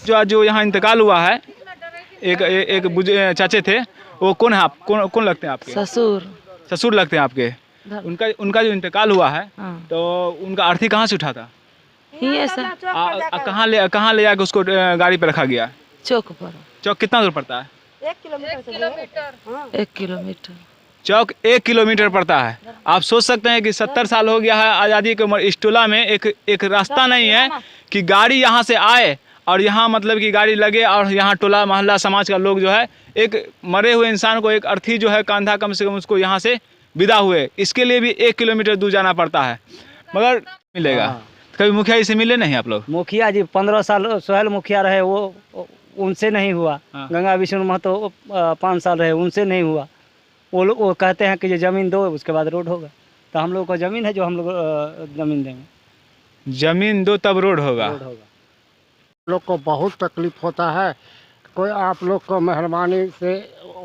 जो यहाँ इंतकाल हुआ है, एक चाचे थे, वो कौन है? आप कौन लगते हैं आपके? ससुर लगते हैं आपके। उनका जो इंतकाल हुआ है, तो उनका अर्थी कहाँ से उठा था? कहाँ ले जाकर उसको गाड़ी पे रखा गया? चौक पर। चौक कितना दूर पड़ता है? 1 किलोमीटर। 1 किलोमीटर। चौक 1 किलोमीटर पड़ता है। आप सोच सकते हैं कि 70 साल हो गया है आज़ादी की उम्र, इस टोला में एक रास्ता नहीं है कि गाड़ी यहाँ से आए और यहाँ मतलब कि गाड़ी लगे और यहाँ टोला मोहल्ला समाज का लोग जो है एक मरे हुए इंसान को एक अर्थी जो है कंधा कम से कम उसको यहाँ से विदा हुए, इसके लिए भी 1 किलोमीटर दूर जाना पड़ता है, मगर मिलेगा। कभी मुखिया जी से मिले नहीं आप लोग? मुखिया जी 15 साल सोहेल मुखिया रहे, वो उनसे नहीं हुआ। गंगा विष्णु महतो 5 साल रहे, उनसे नहीं हुआ। वो कहते हैं कि ये ज़मीन दो, उसके बाद रोड होगा। तो हम लोग को ज़मीन है, जो हम लोग ज़मीन देंगे। ज़मीन दो तब रोड होगा। लोग को बहुत तकलीफ होता है। कोई आप लोग को मेहरबानी से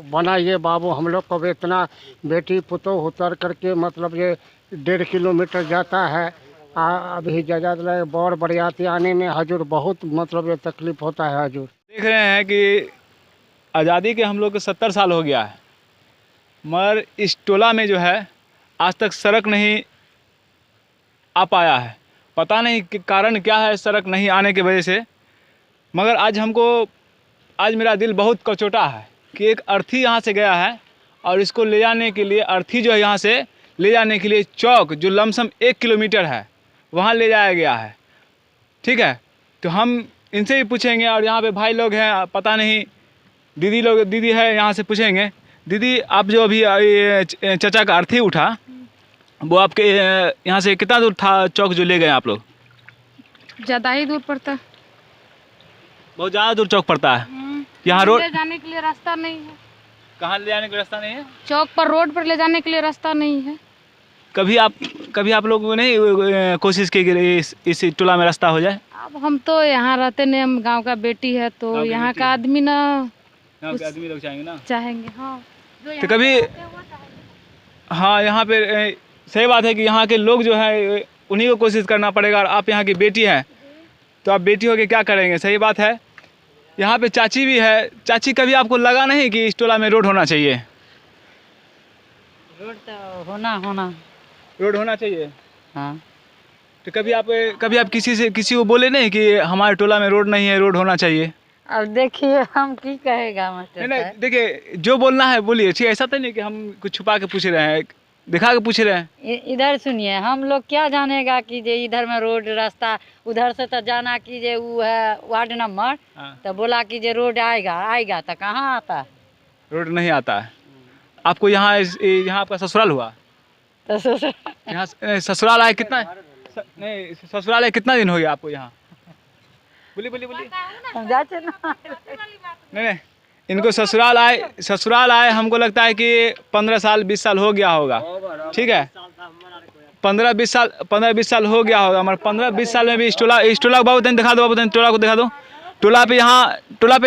बनाइए बाबू, हम लोग को इतना बेटी पुतो उतर करके मतलब ये 1.5 किलोमीटर जाता है। अभी जजात बौर बरियाती आने में हजूर बहुत मतलब ये तकलीफ होता है। हजूर देख रहे हैं कि आज़ादी के हम लोग को 70 साल हो गया है, मगर इस टोला में जो है आज तक सड़क नहीं आ पाया है। पता नहीं कि कारण क्या है सड़क नहीं आने की वजह से, मगर आज मेरा दिल बहुत कचोटा है कि एक अर्थी यहाँ से गया है और इसको ले जाने के लिए, अर्थी जो है यहाँ से ले जाने के लिए चौक जो लमसम 1 किलोमीटर है वहाँ ले जाया गया है। ठीक है, तो हम इनसे भी पूछेंगे और यहाँ पे भाई लोग हैं, पता नहीं दीदी है, यहाँ से पूछेंगे। दीदी, आप जो अभी चाचा का अर्थी उठा, वो आपके यहाँ से कितना दूर था चौक जो ले गए आप लोग? ज़्यादा ही दूर पड़ता है। बहुत ज़्यादा दूर चौक पड़ता है। यहाँ रोड ले जाने के लिए रास्ता नहीं है। कहाँ ले जाने का रास्ता नहीं है? चौक पर, रोड पर ले जाने के लिए रास्ता नहीं है। कभी आप लोगों ने कोशिश की कि इस टोला में रास्ता हो जाए? अब हम तो यहाँ रहते नहीं, हम गांव का बेटी है, तो यहाँ का आदमी ना, गाँव के आदमी लोग चाहेंगे ना? चाहेंगे, हाँ। तो कभी हाँ, यहाँ पे सही बात है कि यहाँ के लोग जो है उन्हीं को कोशिश करना पड़ेगा। और आप यहाँ की बेटी हैं, तो आप बेटी हो के क्या करेंगे? सही बात है। यहाँ पे चाची भी है। चाची, कभी आपको लगा नहीं कि इस टोला में रोड होना चाहिए? रोड तो होना रोड होना चाहिए, हाँ। तो कभी आप किसी को बोले नहीं कि हमारे टोला में रोड नहीं है, रोड होना चाहिए? अब देखिए हम की कहेगा मास्टर नहीं, देखिए जो बोलना है बोलिए। ठीक है, ऐसा तो नहीं कि हम कुछ छुपा के पूछ रहे हैं, दिखा के पूछ रहे हैं। इधर सुनिए, हम लोग क्या जानेगा कि जे इधर में रोड रास्ता, उधर से तो जाना कि जे वो है वार्ड नंबर, तो बोला कि जे रोड आएगा तो कहाँ आता है? रोड नहीं आता है। आपको यहाँ आपका ससुराल हुआ? तो यहाँ ससुराल आए कितना? नहीं, ससुराल आए कितना दिन हो गया आपको यहाँ? बोलिए। नहीं, इनको ससुराल आए हमको लगता है कि 15 साल 20 साल हो गया होगा। ठीक है, 15-20 साल हो गया होगा, मगर 15-20 साल में भी इस टोला को बाबू दिखा दो, टोला को दिखा दो। टोला पे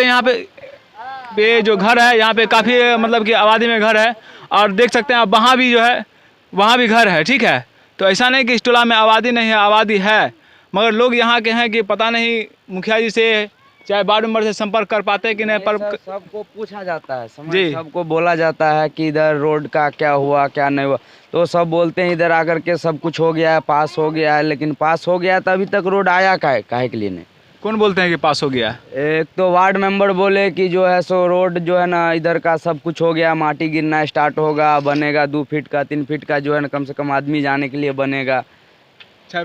यहाँ पे जो घर है, यहाँ पे काफ़ी मतलब कि आबादी में घर है, और देख सकते हैं आप वहाँ भी जो है, वहाँ भी घर है। ठीक है, तो ऐसा नहीं कि इस टोला में आबादी नहीं है, आबादी है, मगर लोग यहाँ के हैं कि पता नहीं मुखिया जी से चाहे वार्ड मेंबर से संपर्क कर पाते कि नहीं। पर सबको पूछा जाता है, सबको बोला जाता है कि इधर रोड का क्या हुआ क्या नहीं हुआ, तो सब बोलते हैं इधर आकर के सब कुछ हो गया है, पास हो गया है। लेकिन पास हो गया तो अभी तक रोड आया काहे के लिए नहीं? कौन बोलते हैं कि पास हो गया? एक तो वार्ड मेंबर बोले कि जो है सो रोड जो है ना इधर का सब कुछ हो गया, माटी गिरना स्टार्ट होगा, बनेगा 2 फीट का 3 फीट का जो है ना कम से कम आदमी जाने के लिए बनेगा। अच्छा,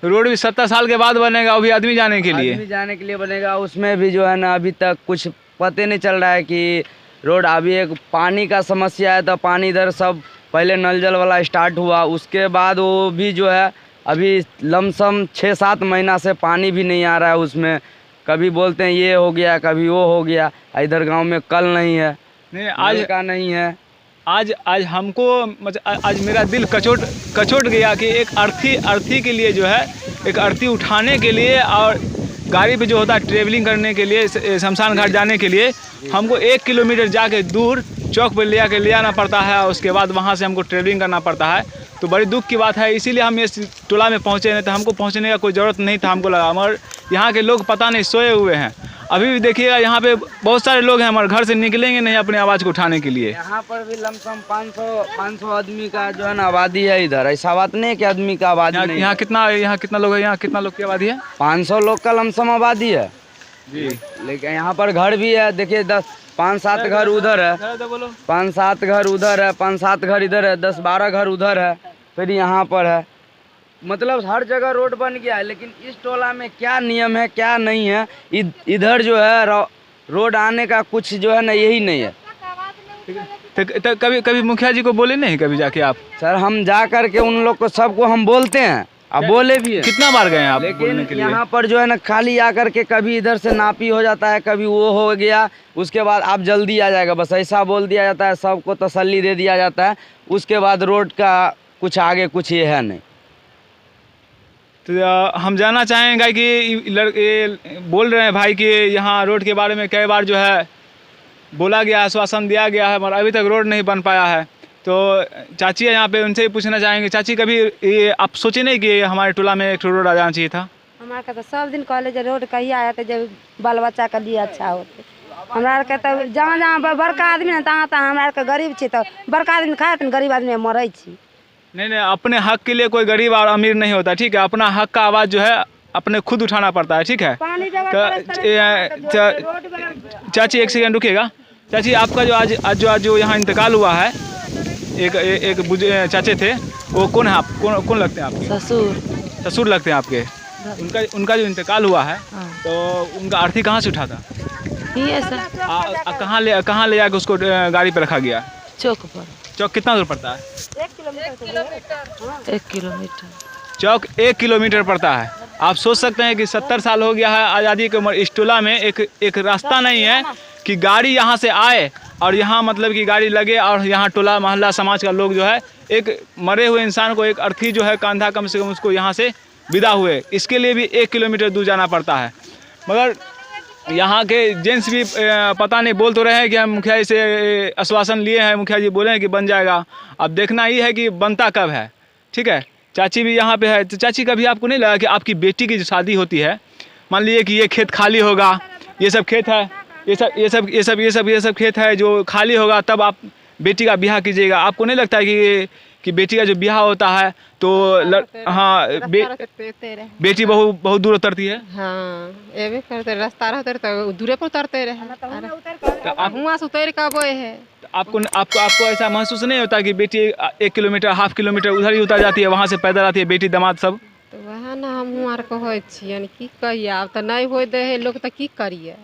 रोड भी 70 साल के बाद बनेगा, वो भी आदमी जाने के लिए बनेगा। उसमें भी जो है ना अभी तक कुछ पता नहीं चल रहा है कि रोड, अभी एक पानी का समस्या है, तो पानी इधर सब पहले नल जल वाला स्टार्ट हुआ, उसके बाद वो भी जो है अभी लमसम 6-7 महीना से पानी भी नहीं आ रहा है उसमें। कभी बोलते हैं ये हो गया, कभी वो हो गया। इधर गांव में कल नहीं है, नहीं आज का नहीं है। आज हमको मतलब आज मेरा दिल कचोट गया कि एक अर्थी के लिए जो है, एक अर्थी उठाने के लिए और गाड़ी पे जो होता है ट्रेवलिंग करने के लिए, शमशान घाट जाने के लिए हमको 1 किलोमीटर जाके दूर चौक पर ले आना पड़ता है, और उसके बाद वहाँ से हमको ट्रेवलिंग करना पड़ता है। तो बड़ी दुख की बात है, इसीलिए हम इस टोला में पहुँचे नहीं, तो हमको पहुँचने का कोई ज़रूरत नहीं था, हमको लगा, मगर यहाँ के लोग पता नहीं सोए हुए हैं। अभी भी देखिएगा यहाँ पे बहुत सारे लोग हैं, हमारे घर से निकलेंगे नहीं अपने आवाज़ को उठाने के लिए। यहाँ पर भी लमसम 500 आदमी का जो है ना आबादी है इधर। ऐसा बात नहीं है कि आदमी का आबादी नहीं है। यहाँ कितना लोग है? यहाँ कितना लोग की आबादी है? 500 लोग का लमसम आबादी है जी। लेकिन यहाँ पर घर भी है, देखिए 5-7 घर उधर है, 5-7 घर उधर है, 5-7 घर इधर है, 10-12 घर उधर है, फिर यहाँ पर है। मतलब हर जगह रोड बन गया है, लेकिन इस टोला में क्या नियम है क्या नहीं है, इधर जो है रोड आने का कुछ जो है ना यही नहीं है। तो कभी मुखिया जी को बोले नहीं कभी जाके आप? सर हम जा करके उन लोग को सबको हम बोलते हैं, अब बोले भी है। कितना बार गए हैं आप लेकिन बोलने के लिए? यहाँ पर जो है ना खाली आकर के कभी इधर से नापी हो जाता है, कभी वो हो गया, उसके बाद आप जल्दी आ जाएगा, बस ऐसा बोल दिया जाता है, सबको तसल्ली दे दिया जाता है। उसके बाद रोड का कुछ आगे कुछ ये है नहीं। तो हम जानना चाहेंगे कि ये बोल रहे हैं भाई कि यहाँ रोड के बारे में कई बार जो है बोला गया, आश्वासन दिया गया है, मगर अभी तक रोड नहीं बन पाया है। तो चाची है यहाँ पे, उनसे ही पूछना चाहेंगे। चाची कभी ये आप सोचे नहीं कि हमारे टोला में एक रोड आ जाना चाहिए था? हमारे का तो सब दिन कॉलेज रोड कही आया था जब बाल बच्चा के लिए अच्छा होते। हमारा के तो जहाँ जहाँ बड़का आदमी ना तहाँ तहाँ हमारा के गरीब छी, तो बड़का आदमी खाए तो गरीब आदमी मरे छी। नहीं, अपने हक के लिए कोई गरीब और अमीर नहीं होता, ठीक है। अपना हक का आवाज़ जो है अपने खुद उठाना पड़ता है, ठीक है। चाची एक सेकंड रुकिएगा। चाची आपका जो आज जो यहाँ इंतकाल हुआ है, एक चाचे थे, वो कौन है? आप कौन लगते हैं आपके? ससुर लगते हैं आपके। उनका जो इंतकाल हुआ है तो उनका अर्थी कहाँ से उठा था? कहाँ ले जाकर उसको गाड़ी पे रखा गया? चौक पर। चौक कितना दूर पड़ता है? 1 किलोमीटर। चौक 1 किलोमीटर पड़ता है। आप सोच सकते हैं कि 70 साल हो गया है आज़ादी के उम्र, इस टोला में एक रास्ता नहीं है कि गाड़ी यहाँ से आए और यहाँ मतलब कि गाड़ी लगे और यहाँ टोला मोहल्ला समाज का लोग जो है एक मरे हुए इंसान को एक अर्थी जो है कंधा कम से कम उसको यहाँ से विदा हुए, इसके लिए भी 1 किलोमीटर दूर जाना पड़ता है। मगर यहाँ के जेंट्स भी पता नहीं बोल तो रहे हैं कि हम मुखिया जी से आश्वासन लिए हैं, मुखिया जी बोले हैं कि बन जाएगा। अब देखना ही है कि बनता कब है, ठीक है। चाची भी यहाँ पे है। तो चाची कभी आपको नहीं लगा कि आपकी बेटी की जो शादी होती है, मान लीजिए कि ये खेत खाली होगा, ये सब खेत है, ये सब खेत है जो खाली होगा, तब आप बेटी का ब्याह कीजिएगा, आपको नहीं लगता है कि बेटी का जो ब्याह होता है तो बेटी बहुत दूर उतरती है? हाँ, ये भी करते रास्ता रहते तो दूरे पर उतरते रहे, हुआ से उतर का बोए है। आपको ऐसा महसूस नहीं होता कि बेटी 1 किलोमीटर ½ किलोमीटर उधर ही उतर जाती है, वहाँ से पैदल आती है बेटी दामाद सब? तो वह ना हम आर कहै छियन की कहिए, अब तो नहीं हो दे है लोग, तो की करिए,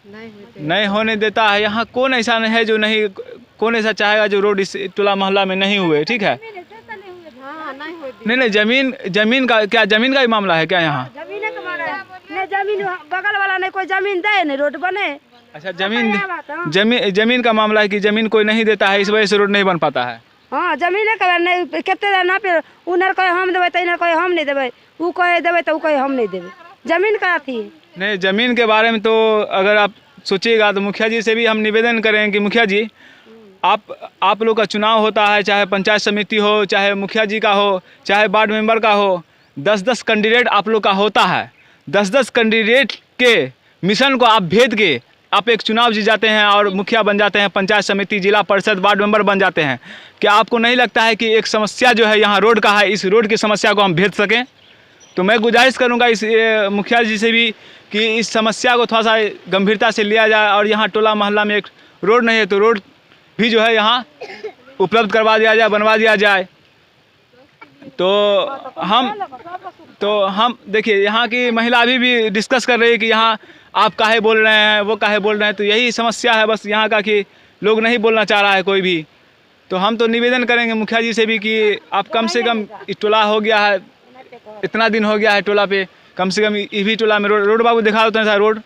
नहीं होने देता है। यहाँ कौन ऐसा नहीं है जो नहीं, कौन ऐसा चाहेगा जो रोड इस टोला मोहल्ला में नहीं हुए, ठीक है। नहीं, जमीन का क्या, जमीन का ही मामला है क्या यहाँ? जमीन बगल वाला नहीं कोई जमीन दे नहीं रोड बने। अच्छा, जमीन का मामला है कि जमीन कोई नहीं देता है, इस वजह से रोड नहीं बन पाता है। हाँ, जमीन के कितने ना पे उनर कहे हम देवे तो इनर कहे हम नहीं देवे, वो कहे देवे तो वो कहे हम नहीं देवे। जमीन का थी नहीं, जमीन के बारे में तो अगर आप सोचिएगा तो मुखिया जी से भी हम निवेदन करें कि मुखिया जी आप लोग का चुनाव होता है, चाहे पंचायत समिति हो, चाहे मुखिया जी का हो, चाहे वार्ड मेंबर का हो, 10-10 कैंडिडेट आप लोग का होता है। 10-10 कैंडिडेट के मिशन को आप भेद के आप एक चुनाव जीत जाते हैं और मुखिया बन जाते हैं, पंचायत समिति, जिला परिषद, वार्ड मेंबर बन जाते हैं। क्या आपको नहीं लगता है कि एक समस्या जो है यहाँ रोड का है, इस रोड की समस्या को हम भेद सकें? तो मैं गुजारिश करूँगा इस मुखिया जी से भी कि इस समस्या को थोड़ा सा गंभीरता से लिया जाए और यहाँ टोला मोहल्ला में एक रोड नहीं है तो रोड भी जो है यहाँ उपलब्ध करवा दिया जाए, बनवा दिया जाए। तो हम देखिए यहाँ की महिला अभी भी डिस्कस कर रही है कि यहाँ आप काहे बोल रहे हैं, वो काहे बोल रहे हैं। तो यही समस्या है बस यहाँ का कि लोग नहीं बोलना चाह रहा है कोई भी। तो हम तो निवेदन करेंगे मुखिया जी से भी कि आप कम से कम टोला हो गया है, इतना दिन हो गया है टोला पे, कम से कम ये भी टोला में रोड बाबू दिखा देते हैं सर, रोड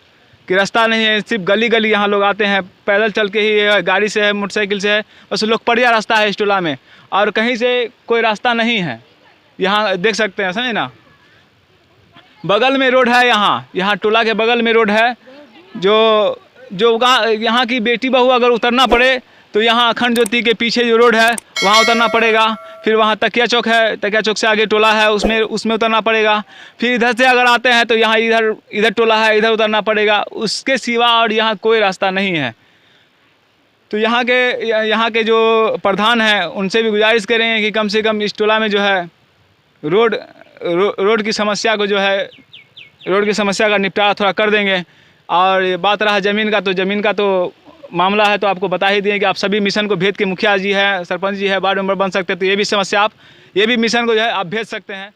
कि रास्ता नहीं है, सिर्फ गली गली यहाँ लोग आते हैं, पैदल चल के ही, गाड़ी से है, मोटरसाइकिल से है, बस लोग पड़िया रास्ता है इस टोला में और कहीं से कोई रास्ता नहीं है। यहाँ देख सकते हैं, समझे ना, बगल में रोड है, यहाँ टोला के बगल में रोड है। जो यहाँ की बेटी बहू अगर उतरना पड़े तो यहाँ अखंड ज्योति के पीछे जो रोड है वहाँ उतरना पड़ेगा। फिर वहाँ तकिया चौक है, तकिया चौक से आगे टोला है, उसमें उतरना पड़ेगा। फिर इधर से अगर आते हैं तो यहाँ इधर टोला है, इधर उतरना पड़ेगा। उसके सिवा और यहाँ कोई रास्ता नहीं है। तो यहाँ के जो प्रधान हैं उनसे भी गुजारिश करेंगे कि कम से कम इस टोला में जो है रोड की समस्या को जो है रोड की समस्या का निपटारा थोड़ा कर देंगे। और बात रहा ज़मीन का तो मामला है तो आपको बता ही दिए कि आप सभी मिशन को भेज के, मुखिया जी है, सरपंच जी है, वार्ड मेंबर बन सकते हैं। तो ये भी समस्या ये भी मिशन को जो है आप भेज सकते हैं।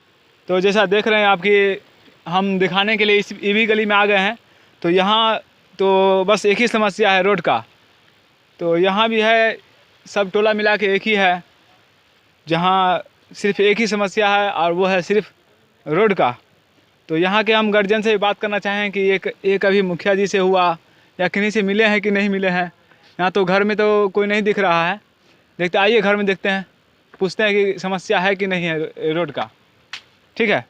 तो जैसा देख रहे हैं आपकी हम दिखाने के लिए इस ईवी गली में आ गए हैं। तो यहाँ तो बस एक ही समस्या है रोड का। तो यहाँ भी है, सब टोला मिला के एक ही है जहाँ सिर्फ एक ही समस्या है और वो है सिर्फ रोड का। तो यहाँ के हम गार्जियन से भी बात करना चाहें कि ये कभी मुखिया जी से हुआ या किन्हीं से मिले हैं कि नहीं मिले हैं। यहाँ तो घर में तो कोई नहीं दिख रहा है। देखते आइए घर में देखते हैं, पूछते हैं कि समस्या है कि नहीं है रोड का। ठीक है,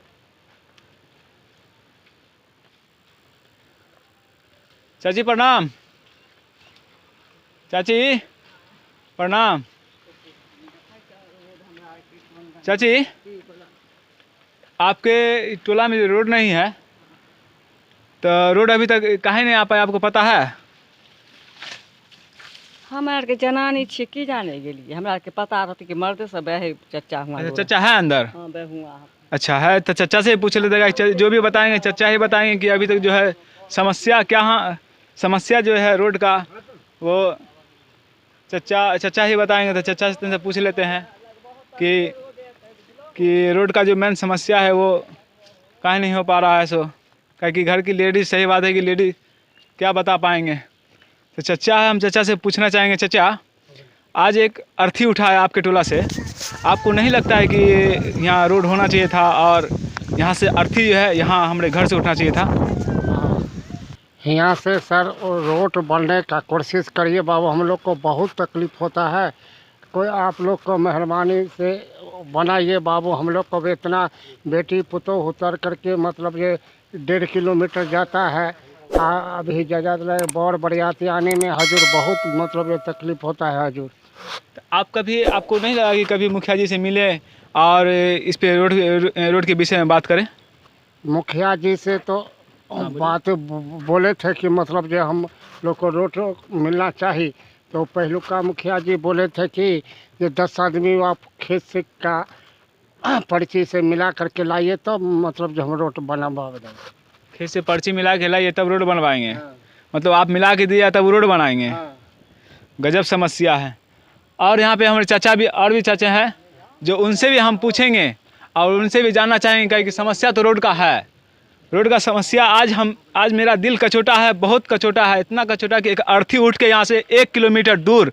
चाची प्रणाम। चाची प्रणाम। चाची आपके टोला में रोड नहीं है तो रोड अभी तक काहे नहीं आ पाया, आपको पता है? हमारे के जनानी छे की जाने के लिए हमरा के पता रहती कि मर्द सब है चचा हुआ। अच्छा, चचा है अंदर? हाँ बे हुआ। अच्छा है तो चचा से पूछ लेते, जो भी बताएंगे चचा ही बताएंगे कि अभी तक जो है समस्या जो है रोड का वो चचा ही बताएंगे। तो चचा से पूछ लेते हैं कि रोड का जो मेन समस्या है वो काहे नहीं हो पा रहा है। सो क्या कि घर की लेडीज, सही बात है कि लेडीज क्या बता पाएंगे। तो चचा है, हम चचा से पूछना चाहेंगे। चचा, आज एक अर्थी उठा है आपके टोला से, आपको नहीं लगता है कि यहाँ रोड होना चाहिए था और यहाँ से अर्थी जो है यहाँ हमारे घर से उठना चाहिए था? यहाँ से सर रोड बनने का कोशिश करिए बाबू, हम लोग को बहुत तकलीफ़ होता है। कोई आप लोग को मेहरबानी से बनाइए बाबू। हम लोग को भी इतना बेटी पुतोह उतर करके मतलब ये 1.5 किलोमीटर जाता है। अभी ज़्यादा बौर बरियाती आने में हजूर बहुत मतलब ये तकलीफ़ होता है हजूर। तो आपको नहीं लगा कि कभी मुखिया जी से मिले और इस पे रोड के विषय में बात करें? मुखिया जी से तो बात बोले थे कि मतलब जो हम लोग को रोड मिलना चाहिए। तो पहलू का मुखिया जी बोले थे कि ये 10 आदमी आप खेत से का पर्ची से मिला करके लाइए तो मतलब जो हम रोड बनवा देंगे। खेत से पर्ची मिला के लाइए तब रोड बनवाएंगे? हाँ। मतलब आप मिला के दिया तब रोड बनाएंगे? हाँ। गजब समस्या है। और यहाँ पे हमारे चाचा भी और भी चाचा हैं जो उनसे भी हम पूछेंगे और उनसे भी जानना चाहेंगे कि समस्या तो रोड का है। रोड का समस्या आज मेरा दिल कचोटा है, बहुत कचोटा है। इतना कचोटा कि एक अर्थी उठ के यहाँ से 1 किलोमीटर दूर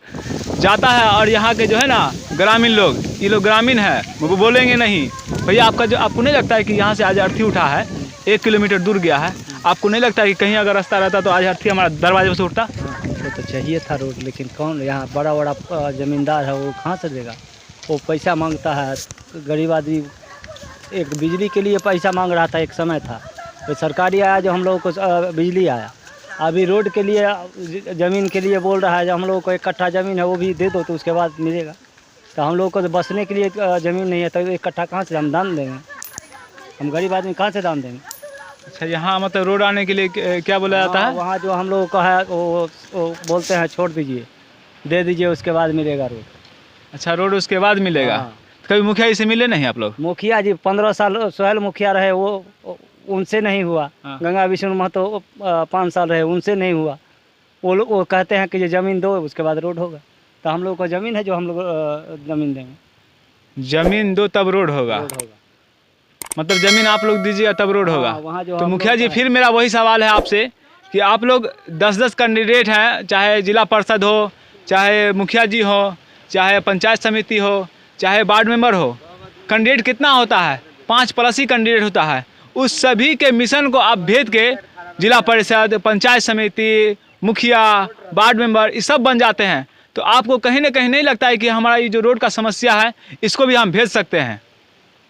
जाता है और यहाँ के जो है ना ग्रामीण लोग, ये लोग ग्रामीण है, वो बोलेंगे नहीं भैया आपको नहीं लगता है कि यहाँ से आज अर्थी उठा है 1 किलोमीटर दूर गया है? आपको नहीं लगता है कि कहीं अगर रास्ता रहता तो आज अर्थी हमारा दरवाजे पर से उठता? तो चाहिए था रोड, लेकिन कौन यहाँ बड़ा ज़मींदार है वो कहाँ से देगा? वो पैसा मांगता है। गरीब आदमी एक बिजली के लिए पैसा मांग रहा था, एक समय था तो सरकारी आया जो हम लोगों को बिजली आया। अभी रोड के लिए ज़मीन के लिए बोल रहा है, जब हम लोगों को 1 कट्ठा ज़मीन है वो भी दे दो तो उसके बाद मिलेगा। तो हम लोगों को तो बसने के लिए ज़मीन नहीं है तो 1 कट्ठा कहाँ से हम दान देंगे? हम गरीब आदमी कहाँ से दान देंगे? अच्छा, यहाँ मतलब रोड आने के लिए क्या बोला जाता है? वहाँ जो हम लोगों का है वो बोलते हैं छोड़ दीजिए, दे दीजिए उसके बाद मिलेगा रोड। अच्छा, रोड उसके बाद मिलेगा? कभी मुखिया जी से मिले नहीं आप लोग? मुखिया जी 15 साल सोहेल मुखिया रहे, वो उनसे नहीं हुआ। गंगा विष्णु महतो 5 साल रहे, उनसे नहीं हुआ। वो कहते हैं कि ये ज़मीन दो उसके बाद रोड होगा। तो हम लोग को ज़मीन है जो हम लोग ज़मीन देंगे। ज़मीन दो तब रोड होगा? मतलब ज़मीन आप लोग दीजिएगा तब रोड होगा? तो मुखिया जी फिर मेरा वही सवाल है आपसे कि आप लोग 10-10 कैंडिडेट हैं, चाहे जिला परिषद हो, चाहे मुखिया जी हो, चाहे पंचायत समिति हो, चाहे वार्ड मेंबर हो। कैंडिडेट कितना होता है? 5+ ही कैंडिडेट होता है। उस सभी के मिशन को आप भेज के जिला परिषद, पंचायत समिति, मुखिया, वार्ड मेंबर ये सब बन जाते हैं। तो आपको कहीं ना कहीं नहीं लगता है कि हमारा ये जो रोड का समस्या है इसको भी हम भेज सकते हैं?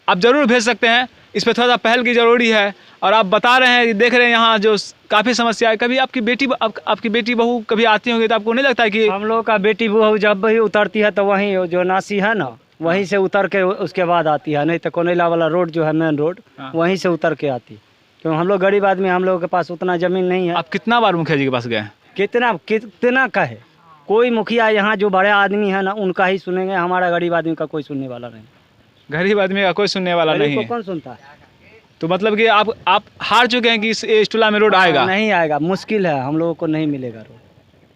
आप ज़रूर भेज सकते हैं। इस पर थोड़ा सा पहल की ज़रूरी है। और आप बता रहे हैं, देख रहे हैं यहाँ जो काफ़ी समस्या है। कभी आपकी बेटी बहू कभी आती होंगी तो आपको नहीं लगता है कि हम लोग का बेटी बहू जब भी उतरती है तो वहीं जो नासी है ना वहीं से उतर के उसके बाद आती है, नहीं तो कोनेला वाला रोड जो है मेन रोड वहीं से उतर के आती। क्यों हम लोग गरीब आदमी, हम लोगों के पास उतना ज़मीन नहीं है। आप कितना बार मुखिया जी के पास गए? कितना का है, कोई मुखिया यहाँ जो बड़े आदमी है ना उनका ही सुनेंगे, हमारा गरीब आदमी का कोई सुनने वाला नहीं। गरीब आदमी का कोई सुनने वाला नहीं है। कौन सुनता है? तो मतलब कि आप हार चुके हैं कि इस टोला में रोड आएगा? नहीं आएगा, मुश्किल है, हम लोगों को नहीं मिलेगा रोड।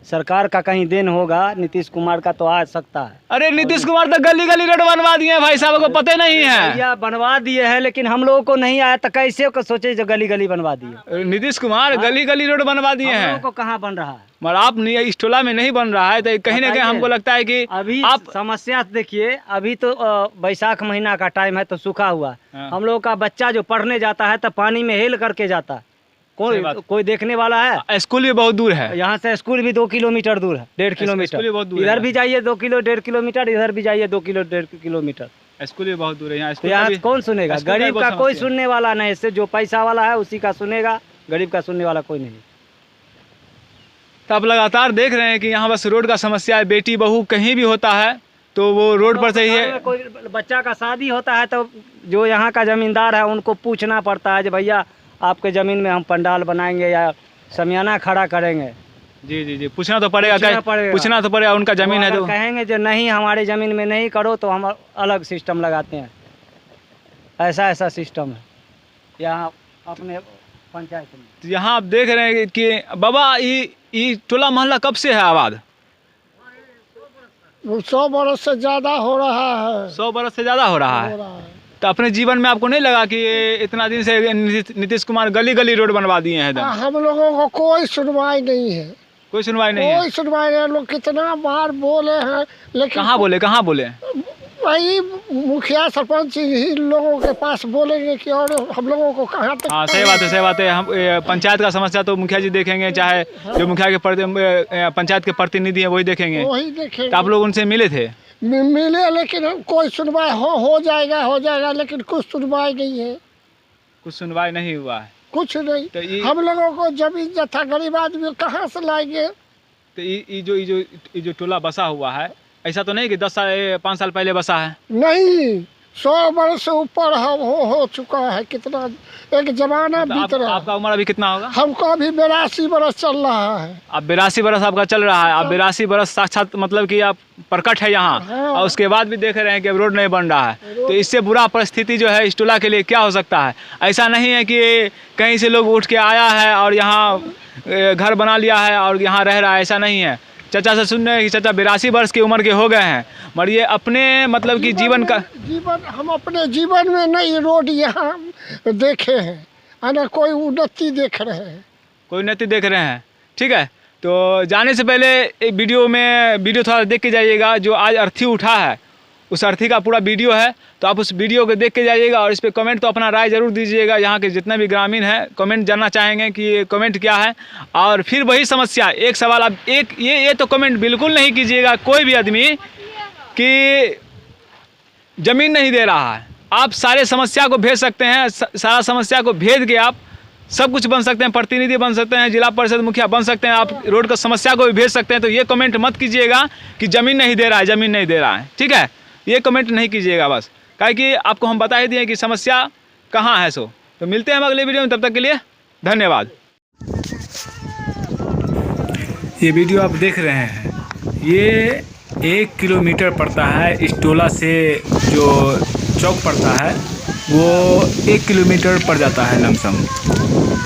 सरकार का कहीं देन होगा, नीतीश कुमार का तो आ सकता है। अरे नीतीश कुमार तो गली गली रोड बनवा दिए हैं भाई साहब, को पता नहीं है। भैया बनवा दिए हैं लेकिन हम लोगों को नहीं आया तो कैसे को सोचे जो गली गली बनवा दिए। नीतीश कुमार गली गली रोड बनवा दिए हैं, को कहाँ बन रहा है? मगर आप इस टोला में नहीं बन रहा है तो कहीं ना कहीं हमको लगता है कि अभी आप समस्या देखिए, अभी तो बैसाख महीना का टाइम है तो सूखा हुआ। हम लोगों का बच्चा जो पढ़ने जाता है तो पानी में हेल करके जाता है, कोई देखने वाला है? स्कूल भी बहुत दूर है, यहाँ से स्कूल भी 2 किलोमीटर दूर है, 1.5 किलोमीटर। इधर भी जाइए 2 किलो 1.5 किलोमीटर, इधर भी जाइए 2 किलो 1.5 किलोमीटर। स्कूल भी बहुत दूर है। यहाँ कौन सुनेगा? गरीब का कोई सुनने वाला नहीं, इससे जो पैसा वाला है उसी का सुनेगा, गरीब का सुनने वाला कोई नहीं। तो आप लगातार देख रहे हैं कि यहाँ बस रोड का समस्या है। बेटी बहू कहीं भी होता है तो वो रोड पर से ही है। कोई बच्चा का शादी होता है तो जो यहाँ का जमींदार है उनको पूछना पड़ता है कि भैया आपके ज़मीन में हम पंडाल बनाएंगे या समियाना खड़ा करेंगे। जी पूछना तो पड़ेगा, पूछना तो पड़ेगा, उनका ज़मीन है तो कहेंगे जो नहीं हमारे ज़मीन में नहीं करो तो हम अलग सिस्टम लगाते हैं। ऐसा सिस्टम है यहाँ अपने पंचायत में। तो यहाँ आप देख रहे हैं कि बाबा ये टोला मोहल्ला कब से है आबाद? 100 बरस से ज़्यादा हो रहा है। 100 बरस से ज़्यादा हो रहा है। तो अपने जीवन में आपको नहीं लगा कि इतना दिन से नीतीश कुमार गली गली रोड बनवा दिए हैं? हम लोगों को कोई सुनवाई नहीं है, कोई सुनवाई नहीं है। कोई सुनवाई नहीं। लोग कितना बार बोले हैं लेकिन कहाँ बोले? वही मुखिया सरपंच ही लोगों के पास बोलेंगे कि और हम लोगों को कहाँ तक। हाँ सही बात है। हम पंचायत का समस्या तो मुखिया जी देखेंगे, चाहे जो मुखिया के पंचायत के प्रतिनिधि है वही देखेंगे। तो आप लोग उनसे मिले थे? मिले लेकिन कोई सुनवाई हो जाएगा लेकिन कुछ सुनवाई नहीं है। कुछ सुनवाई नहीं हुआ है, कुछ नहीं। तो हम लोगों को जमीन जथा गरीब आदमी कहाँ से लाएंगे? तो ये जो टोला बसा हुआ है ऐसा तो नहीं कि 5 साल पहले बसा है? नहीं, 100 बरस से ऊपर हो चुका है। कितना एक जमाना बीत रहा है। आपका उम्र अभी कितना होगा? हमको अभी 82 बरस चल रहा है। अब 82 बरस आपका चल रहा है। अब 82 बरस साक्षात मतलब कि आप प्रकट है यहाँ। हाँ। और उसके बाद भी देख रहे हैं कि अब रोड नहीं बन रहा है। तो इससे बुरा परिस्थिति जो है इस टोला के लिए क्या हो सकता है? ऐसा नहीं है कि कहीं से लोग उठ के आया है और यहाँ घर बना लिया है और यहाँ रह रहा है, ऐसा नहीं है। चाचा से सुन रहे हैं कि चाचा 82 वर्ष की उम्र के हो गए हैं, मगर ये अपने मतलब कि जीवन हम अपने जीवन में नहीं रोड यहाँ देखे हैं, ना कोई उन्नति देख रहे हैं। ठीक है, तो जाने से पहले एक वीडियो थोड़ा देख के जाइएगा। जो आज अर्थी उठा है उस अर्थी का पूरा वीडियो है, तो आप उस वीडियो को देख के जाइएगा और इस पर कमेंट तो अपना राय ज़रूर दीजिएगा। यहाँ के जितने भी ग्रामीण हैं कमेंट जानना चाहेंगे कि ये कमेंट क्या है। और फिर वही समस्या, एक सवाल आप ये तो कमेंट बिल्कुल नहीं कीजिएगा कोई भी आदमी कि ज़मीन नहीं दे रहा है। आप सारे समस्या को भेज सकते हैं, सारा समस्या को भेज के आप सब कुछ बन सकते हैं, प्रतिनिधि बन सकते हैं, जिला परिषद मुखिया बन सकते हैं, आप रोड का समस्या को भी भेज सकते हैं। तो ये कमेंट मत कीजिएगा कि ज़मीन नहीं दे रहा है, ठीक है? ये कमेंट नहीं कीजिएगा बस, काहे कि आपको हम बता ही दिए कि समस्या कहाँ है। तो मिलते हैं हम अगले वीडियो में, तब तक के लिए धन्यवाद। ये वीडियो आप देख रहे हैं, ये 1 किलोमीटर पड़ता है। इस टोला से जो चौक पड़ता है वो 1 किलोमीटर पड़ जाता है लमसम,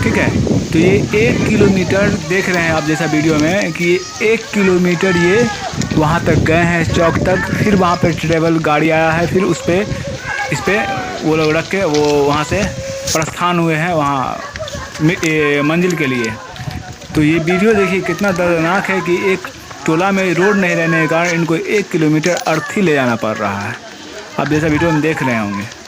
ठीक है? तो ये 1 किलोमीटर देख रहे हैं आप जैसा वीडियो में कि 1 किलोमीटर ये वहाँ तक गए हैं चौक तक, फिर वहाँ पे ट्रेवल गाड़ी आया है, फिर इस पर वो लोग रख के वो वहाँ से प्रस्थान हुए हैं वहाँ मंजिल के लिए। तो ये वीडियो देखिए कितना दर्दनाक है कि एक टोला में रोड नहीं रहने के कारण इनको 1 किलोमीटर अर्थी ले जाना पड़ रहा है। आप जैसा वीडियो में देख रहे होंगे।